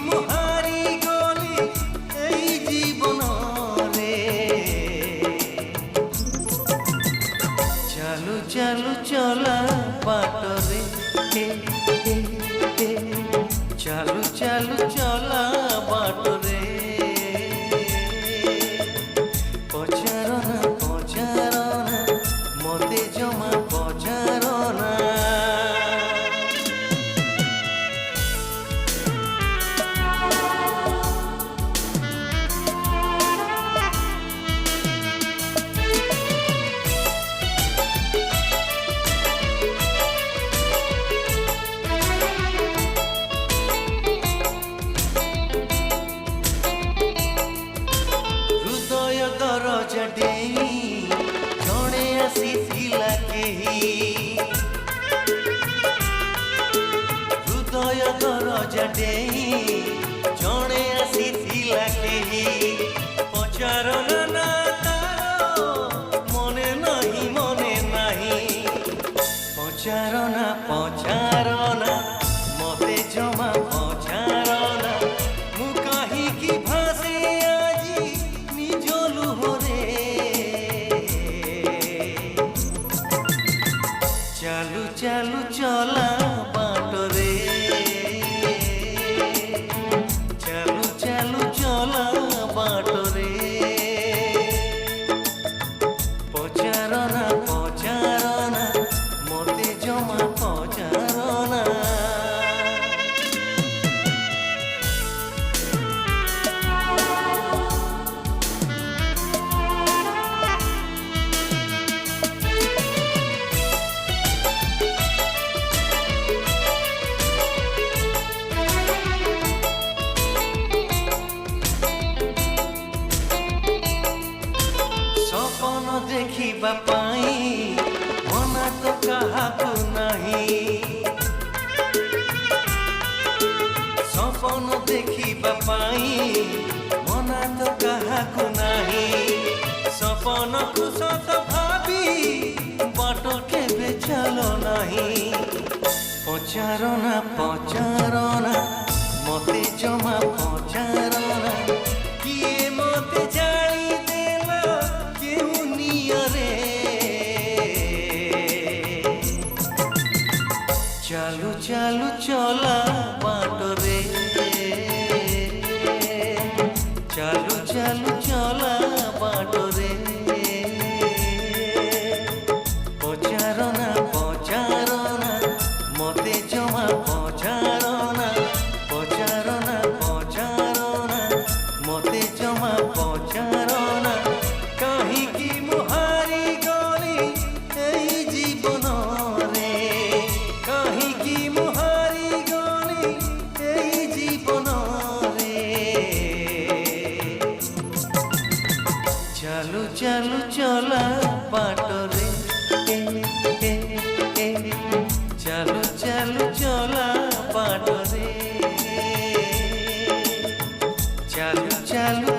मुहारी गली এই জীবনরে চালু চালু চলা বাটরে চালু চালু চলা বাটরে পচারনা পচারনা মতে জমা পচারনা दरजा डेई जणे आसीथिला केही हृदय दरजा डेई जणे आसीथिला केही पचारना ना तार मने नाही पचारना पचारना मते जमा पचारना मु काहीकि भासे आजी चालू चालू चला बाटरे चालू चालू चला बाटरे पचारना पचारना मते जमा पचारना सपन देखिबा पाई मना तो काहाकु नाही सपन देखिबा पाई मना तो काहाकु नाही सपन को सत भाबी बाट केबे चलो नाही पचारना पचारना मते जमा पचारना किए मते जानी चालू चालू चला बाटरे चालू चालू चला बाटरे पचारना पचारना मते जमा पचारना पचारना पचारना मते जमा पचारना काहीकि मुहारी गली এই জীবনরে কাহিকি মুহারি গলি এই জীবনরে চালু চালু চলা বাটরে চালু চালু চলা বাটরে চালু চালু